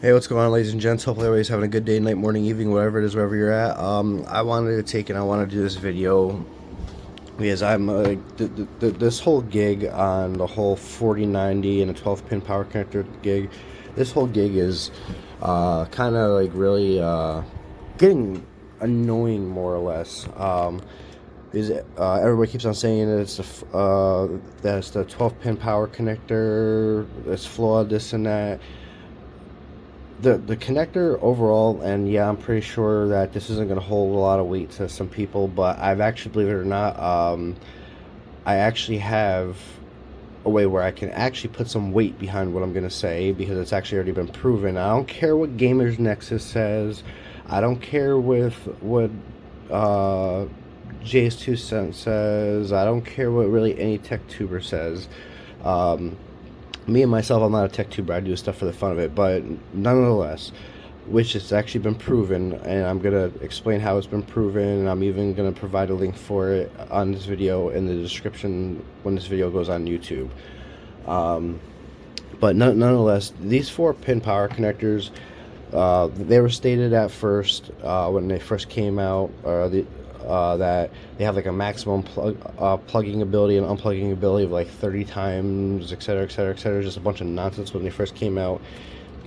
Hey, what's going on, ladies and gents? Hopefully everybody's having a good day, night, morning, evening, whatever it is, wherever you're at. I wanted to take and I want to do this video because I'm this whole gig on the whole 4090 and a 12 pin power connector gig. This whole gig is kind of like really getting annoying, more or less. Is everybody keeps on saying that that's the 12 pin power connector, it's flawed, this and that. The connector overall, and yeah, I'm pretty sure that this isn't going to hold a lot of weight to some people, but I've actually, believe it or not, I actually have a way where I can actually put some weight behind what I'm going to say, because it's actually already been proven. I don't care what Gamers Nexus says. I don't care with what Jay's 2 cents says. I don't care what really any tech tuber says. Me and myself, I'm not a tech tuber. I do stuff for the fun of it, but nonetheless, which it's actually been proven, and I'm gonna explain how it's been proven, and I'm even gonna provide a link for it on this video in the description when this video goes on YouTube. But nonetheless, these 4-pin power connectors, they were stated at first when they first came out, that they have like a maximum plugging ability and unplugging ability of like 30 times, etc., etc., etc. Just a bunch of nonsense when they first came out.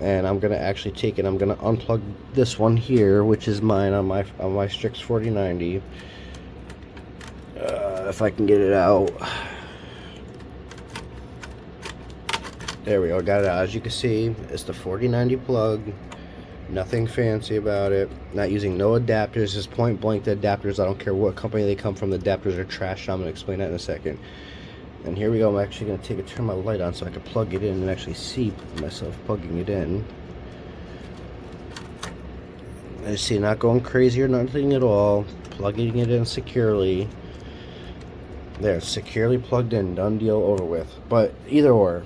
And I'm gonna actually take it. I'm gonna unplug this one here, which is mine on my Strix 4090. If I can get it out. There we go. Got it out. As you can see, it's the 4090 plug. Nothing fancy about it. Not using no adapters, just point blank the adapters. I don't care what company they come from, the adapters are trash. I'm going to explain that in a second. And here we go. I'm actually going to turn my light on so I can plug it in and actually see myself plugging it in. I see, not going crazy or nothing at all. Plugging it in securely. There, it's securely plugged in. Done deal, over with. But either or,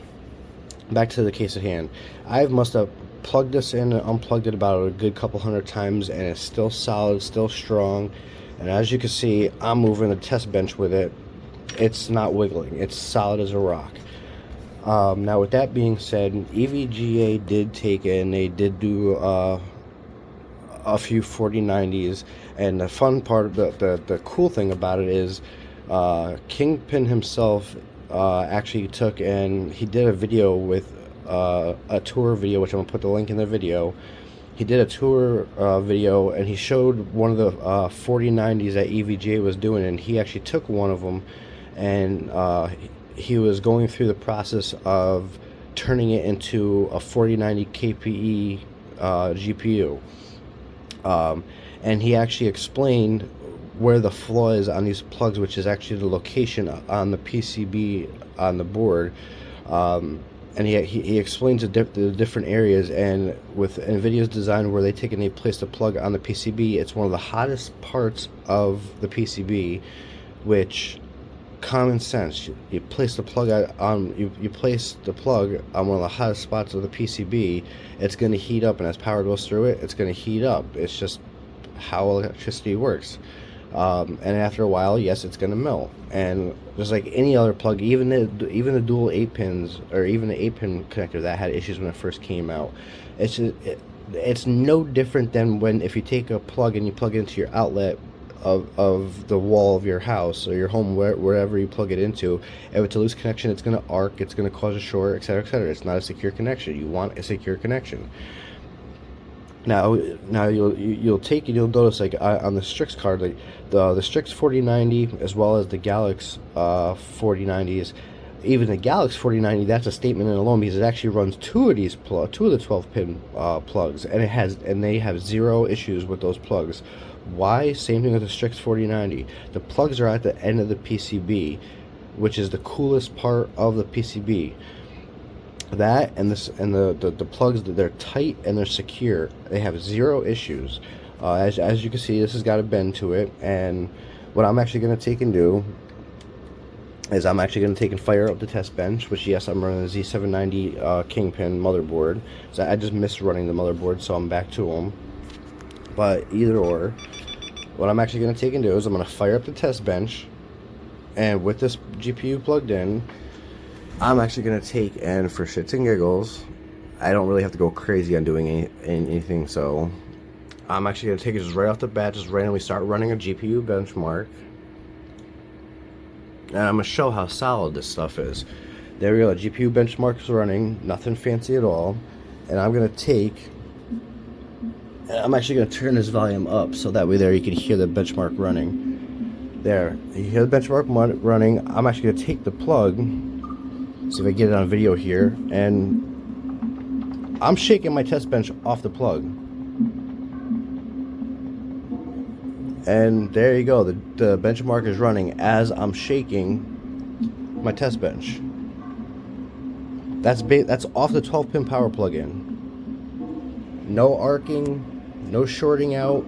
back to the case at hand. I must have plugged this in and unplugged it about a good couple hundred times, and it's still solid, still strong. And as you can see, I'm moving the test bench with it. It's not wiggling. It's solid as a rock. Now, with that being said, EVGA did take it, and they did do a few 4090s. And the fun part, the cool thing about it is Kingpin himself actually took and he did a video with a tour video, which I'm going to put the link in the video. He did a tour video, and he showed one of the 4090s that EVGA was doing, and he actually took one of them, and he was going through the process of turning it into a 4090 KPE GPU. And he actually explained where the flaw is on these plugs, which is actually the location on the PCB on the board. And he explains the different areas, and with NVIDIA's design where they take and they place the plug on the PCB, it's one of the hottest parts of the PCB, which, common sense, you place the plug on, you place the plug on one of the hottest spots of the PCB, it's going to heat up, and as power goes through it, it's going to heat up. It's just how electricity works. And after a while, yes, it's going to melt. And just like any other plug, even the dual 8 pins, or even the 8-pin connector that had issues when it first came out, it's no different than when if you take a plug and you plug it into your outlet of the wall of your house or your home, wherever you plug it into. If it's a loose connection, it's going to arc, it's going to cause a short, etc., etc. It's not a secure connection. You want a secure connection. Now you'll take and you'll notice, like on the Strix card, like the Strix 4090 as well as the Galaxy 4090s, even the Galaxy 4090, that's a statement in alone, because it actually runs two of the 12-pin plugs, and they have zero issues with those plugs. Why? Same thing with the Strix 4090. The plugs are at the end of the PCB, which is the coolest part of the PCB. That and the plugs, they're tight and they're secure. They have zero issues. As you can see, this has got a bend to it, and what I'm actually going to take and do is I'm actually going to take and fire up the test bench, which, yes, I'm running the Z790 Kingpin motherboard. So I just missed running the motherboard, so I'm back to them. But either or, what I'm actually going to take and do is I'm going to fire up the test bench, and with this GPU plugged in, I'm actually going to take and, for shits and giggles, I don't really have to go crazy on doing anything. So I'm actually going to take it just right off the bat, just randomly start running a GPU benchmark. And I'm going to show how solid this stuff is. There we go, the GPU benchmark is running, nothing fancy at all. And I'm going to I'm actually going to turn this volume up so that way there you can hear the benchmark running. There, you hear the benchmark running. I'm actually going to take the plug, see if I get it on video here, and I'm shaking my test bench off the plug. And there you go, the benchmark is running as I'm shaking my test bench. That's off the 12-pin power plug-in. No arcing, no shorting out,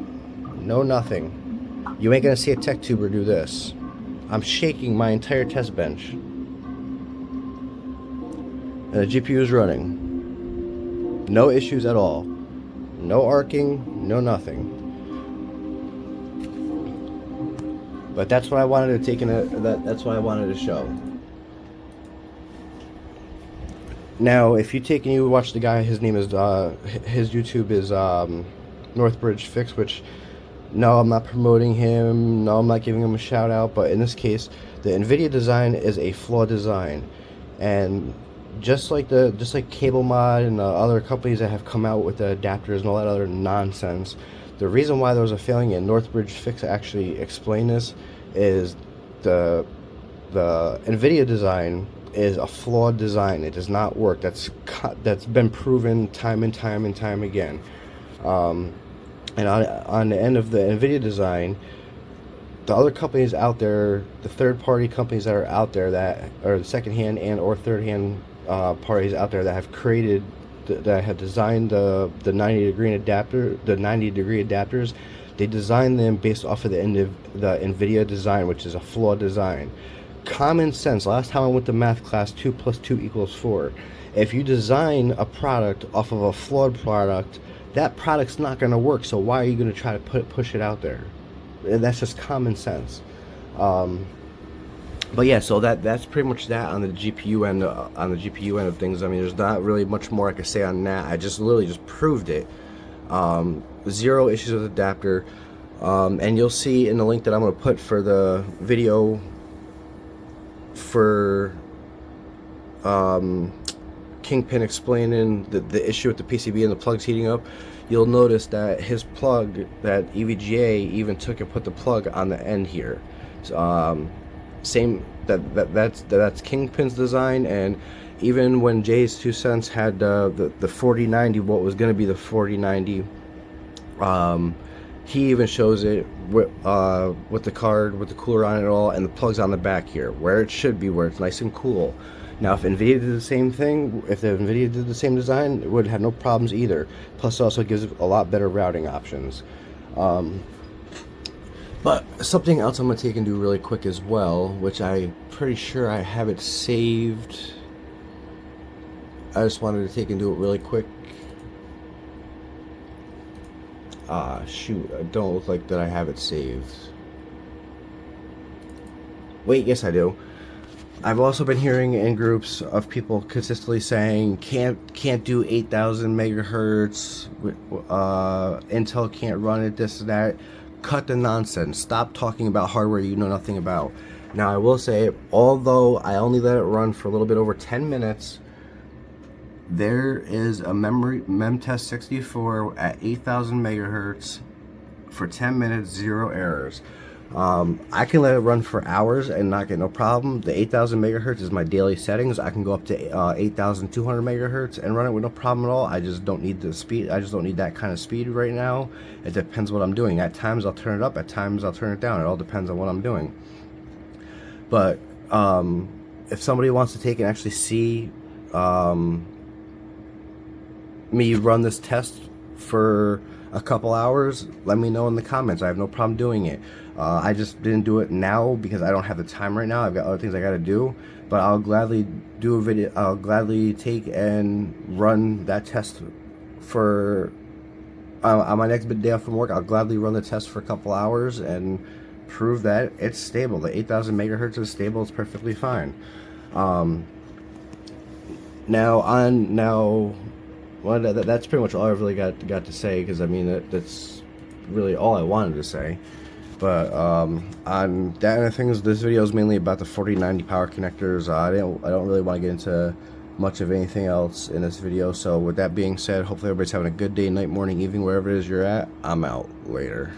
no nothing. You ain't gonna see a tech tuber do this. I'm shaking my entire test bench. And the GPU is running. No issues at all. No arcing, no nothing. But that's what I wanted to take that's what I wanted to show. Now, if you take and you watch the guy, his name is his YouTube is Northbridge Fix, which no, I'm not promoting him. No, I'm not giving him a shout out. But in this case, the NVIDIA design is a flaw design, and just like Cable Mod and other companies that have come out with the adapters and all that other nonsense, the reason why there was a failing, and Northbridge Fix actually explained this, is the NVIDIA design is a flawed design. It does not work. That's been proven time and time and time again. And on the end of the NVIDIA design, the other companies out there, the third-party companies that are out there that are the second-hand and or third-hand parties out there that have created, that have designed the 90-degree adapters, they designed them based off of the NVIDIA design, which is a flawed design. Common sense. Last time I went to math class, 2 + 2 = 4. If you design a product off of a flawed product, that product's not going to work. So why are you going to try to push it out there? That's just common sense. But yeah, so that's pretty much that on the GPU end. On the GPU end of things, I mean, there's not really much more I can say on that. I just literally just proved it. Zero issues with adapter, and you'll see in the link that I'm going to put for the video for Kingpin explaining the issue with the PCB and the plugs heating up. You'll notice that his plug, that EVGA, even took and put the plug on the end here. So, that's Kingpin's design. And even when Jay's 2 cents had the 4090, what was going to be the 4090, he even shows it with the card, with the cooler on it all, and the plugs on the back here, where it should be, where it's nice and cool. Now, if NVIDIA did the same thing, if the NVIDIA did the same design, it would have no problems either. Plus, it also gives a lot better routing options. But something else I'm going to take and do really quick as well, which I'm pretty sure I have it saved. I just wanted to take and do it really quick. Shoot, I don't look like that I have it saved. Wait, yes I do. I've also been hearing in groups of people consistently saying can't do 8,000 megahertz. Intel can't run it. This and that. Cut the nonsense. Stop talking about hardware you know nothing about. Now I will say, although I only let it run for a little bit over 10 minutes, there is a MemTest 64 at 8,000 megahertz for 10 minutes, 0 errors. I can let it run for hours and not get no problem. The 8,000 megahertz is my daily settings. I can go up to 8,200 megahertz and run it with no problem at all. I just don't need the speed. I just don't need that kind of speed right now. It depends what I'm doing. At times I'll turn it up. At times I'll turn it down. It all depends on what I'm doing. But if somebody wants to take and actually see me run this test for a couple hours, let me know in the comments. I have no problem doing it. I just didn't do it now because I don't have the time right now. I've got other things I got to do, but I'll gladly do a video. I'll gladly take and run that test for on my next day off from work. I'll gladly run the test for a couple hours and prove that it's stable. The 8,000 megahertz is stable. It's perfectly fine. Now Well, that's pretty much all I've really got to say, because I mean that's really all I wanted to say. But on that end of things, this video is mainly about the 4090 power connectors. I don't really want to get into much of anything else in this video. So with that being said, hopefully everybody's having a good day, night, morning, evening, wherever it is you're at. I'm out. Later.